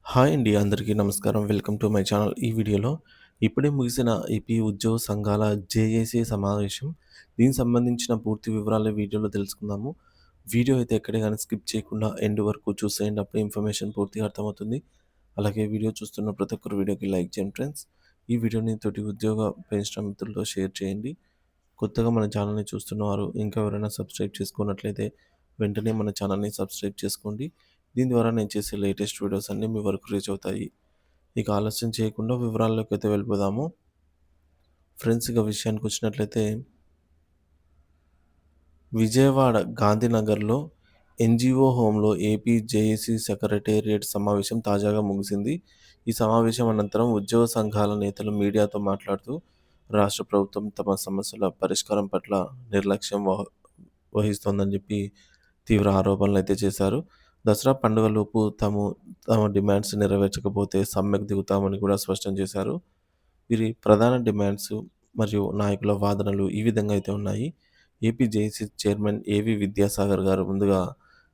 Hi అండి. అందరికీ నమస్కారం. Welcome to my channel. ఈ వీడియోలో ఇప్పుడే ముగిసిన ఏపీ ఉద్యోగ సంఘాల జేఏసీ సమావేశం. దీనికి సంబంధించిన పూర్తి వివరాలు వీడియోలో తెలుసుకుందాము. వీడియో అయితే ఎక్కడ గాని స్కిప్ చేయకుండా ఎండ్ వరకు చూసేయండి. అప్పుడే ఇన్ఫర్మేషన్ పూర్తిగా అర్థమవుతుంది. అలాగే వీడియో చూస్తున్న ప్రతి ఒక్కరు వీడియోకి లైక్ చేయండి ఫ్రెండ్స్. ఈ వీడియోని తోటి ఉద్యోగ పెన్షన్ మిత్రులతో షేర్ చేయండి. కొత్తగా మన ఛానల్‌ని చూస్తున్నవారు ఇంకా ఎవరైనా సబ్స్క్రైబ్ చేసుకున్నట్లయితే వెంటనే మన ఛానల్‌ని సబ్స్క్రైబ్ చేసుకోండి. దీని ద్వారా నేను చేసే లేటెస్ట్ వీడియోస్ అన్నీ మీ వరకు రీచ్ అవుతాయి. ఇక ఆలస్యం చేయకుండా వివరాల్లోకైతే వెళ్ళిపోదాము. ఫ్రెండ్స్ ఇక విషయానికొచ్చినట్లయితే విజయవాడ గాంధీనగర్‌లో ఎన్‌జీఓ హోమ్‌లో ఏపీ జేఏసీ సెక్రటేరియట్ సమావేశం తాజాగా ముగిసింది. ఈ సమావేశం అనంతరం ఉద్యోగ సంఘాల నేతలు మీడియాతో మాట్లాడుతూ రాష్ట్ర ప్రభుత్వం తమ సమస్యల పరిష్కారం పట్ల నిర్లక్ష్యం వహిస్తోందని చెప్పి తీవ్ర ఆరోపణలైతే చేశారు. దసరా పండుగలోపు తమ డిమాండ్స్ నెరవేర్చకపోతే సమ్మెకు దిగుతామని కూడా స్పష్టం చేశారు. వీరి ప్రధాన డిమాండ్స్ మరియు నాయకుల వాదనలు ఈ విధంగా అయితే ఉన్నాయి. ఏపీ జేఏసీ చైర్మన్ ఏవి విద్యాసాగర్ గారు ముందుగా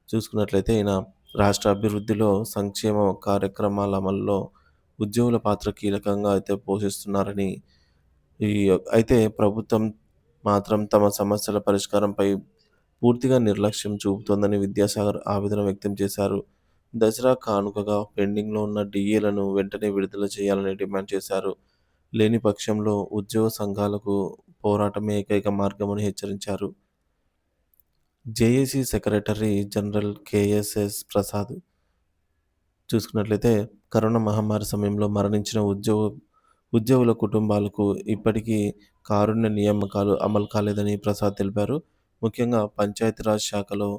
చూసుకున్నట్లయితే ఈయన రాష్ట్ర అభివృద్ధిలో, సంక్షేమ కార్యక్రమాల అమలులో ఉద్యోగుల పాత్ర కీలకంగా అయితే పోషిస్తున్నారని, ఈ అయితే ప్రభుత్వం మాత్రం తమ సమస్యల పరిష్కారంపై పూర్తిగా నిర్లక్ష్యం చూపుతోందని విద్యాసాగర్ ఆవేదన వ్యక్తం చేశారు. దసరా కానుకగా పెండింగ్‌లో ఉన్న డీఏలను వెంటనే విడుదల చేయాలని డిమాండ్ చేశారు. లేని పక్షంలో ఉద్యోగ సంఘాలకు పోరాటమే ఏకైక మార్గమని హెచ్చరించారు. JAC secretary general KSS Prasad చూసుకున్నట్లయితే కరోనా మహమ్మారి సమయంలో మరణించిన ఉద్యోగుల కుటుంబాలకు ఇప్పటికీ కారుణ్య నియామకాలు అమలు కాలేదని ప్రసాద్ తెలిపారు. ముఖ్యంగా పంచాయతీరాజ్ శాఖలో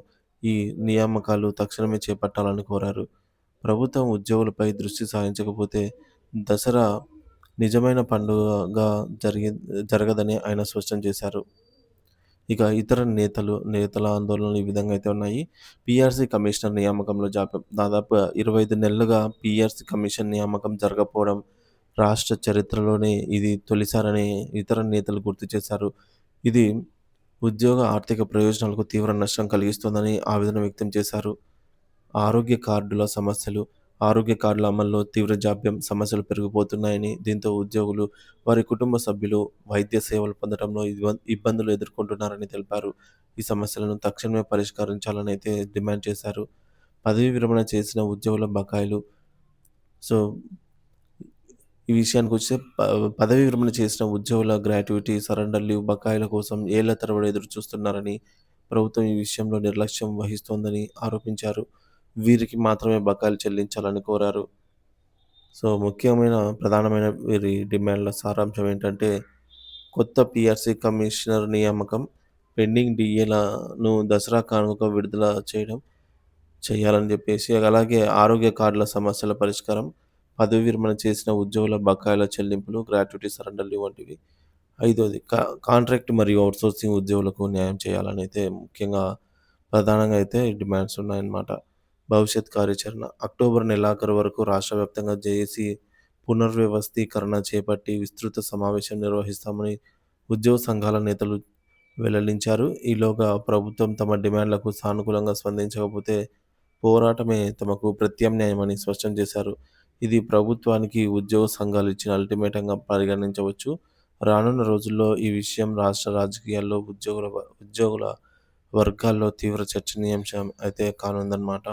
ఈ నియామకాలు తక్షణమే చేపట్టాలని కోరారు. ప్రభుత్వం ఉద్యోగులపై దృష్టి సారించకపోతే దసరా నిజమైన పండుగగా జరగదని ఆయన స్పష్టం చేశారు. ఇక ఇతర నేతల ఆందోళనలు ఈ విధంగా అయితే ఉన్నాయి. పీఆర్సీ కమిషనర్ నియామకంలో జాప్యం. దాదాపు 25 నెలలుగా పీఆర్సీ కమిషన్ నియామకం జరగకపోవడం రాష్ట్ర చరిత్రలోనే ఇది తొలిసారని ఇతర నేతలు గుర్తు చేశారు. ఇది ఉద్యోగ ఆర్థిక ప్రయోజనాలకు తీవ్ర నష్టం కలిగిస్తోందని ఆవేదన వ్యక్తం చేశారు. ఆరోగ్య కార్డుల సమస్యలు. ఆరోగ్య కార్డుల అమల్లో తీవ్ర జాప్యం, సమస్యలు పెరిగిపోతున్నాయని, దీంతో ఉద్యోగులు, వారి కుటుంబ సభ్యులు వైద్య సేవలు పొందడంలో ఇబ్బందులు ఎదుర్కొంటున్నారని తెలిపారు. ఈ సమస్యలను తక్షణమే పరిష్కరించాలని అయితే డిమాండ్ చేశారు. పదవీ విరమణ చేసిన ఉద్యోగుల బకాయిలు. సో, ఈ విషయానికొస్తే పదవీ విరమణ చేసిన ఉద్యోగుల గ్రాట్యుటీ, సరెండర్ లీవ్ బకాయిల కోసం ఏళ్ల తరబడి ఎదురు చూస్తున్నారని, ప్రభుత్వం ఈ విషయంలో నిర్లక్ష్యం వహిస్తోందని ఆరోపించారు. వీరికి మాత్రమే బకాయిలు చెల్లించాలని కోరారు. సో, ప్రధానమైన వీరి డిమాండ్ల సారాంశం ఏంటంటే, కొత్త పీఆర్సీ కమిషనర్ నియామకం, పెండింగ్ డీఏలను దసరా కానుకగా విడుదల చేయాలని చెప్పేసి, అలాగే ఆరోగ్య కార్డుల సమస్యల పరిష్కారం, పదవీ విరమణ చేసిన ఉద్యోగుల బకాయిల చెల్లింపులు, గ్రాట్యుటీ, సరెండర్ లీవ్ వంటివి. ఐదోది కాంట్రాక్ట్ మరియు ఔట్‌సోర్సింగ్ ఉద్యోగులకు న్యాయం చేయాలని అయితే ముఖ్యంగా ప్రధానంగా అయితే డిమాండ్స్ ఉన్నాయన్నమాట. భవిష్యత్ కార్యాచరణ. అక్టోబర్ నెలాఖరు వరకు రాష్ట్ర వ్యాప్తంగా జేఏసీ పునర్వ్యవస్థీకరణ చేపట్టి విస్తృత సమావేశం నిర్వహిస్తామని ఉద్యోగ సంఘాల నేతలు వెల్లడించారు. ఈలోగా ప్రభుత్వం తమ డిమాండ్లకు సానుకూలంగా స్పందించకపోతే పోరాటమే తమకు ప్రత్యామ్నాయమని స్పష్టం చేశారు. ఇది ప్రభుత్వానికి ఉద్యోగ సంఘాలు ఇచ్చిన అల్టిమేటంగా పరిగణించవచ్చు. రానున్న రోజుల్లో ఈ విషయం రాష్ట్ర రాజకీయాల్లో, ఉద్యోగుల వర్గాల్లో తీవ్ర చర్చనీయాంశం అయితే కానుందన్నమాట.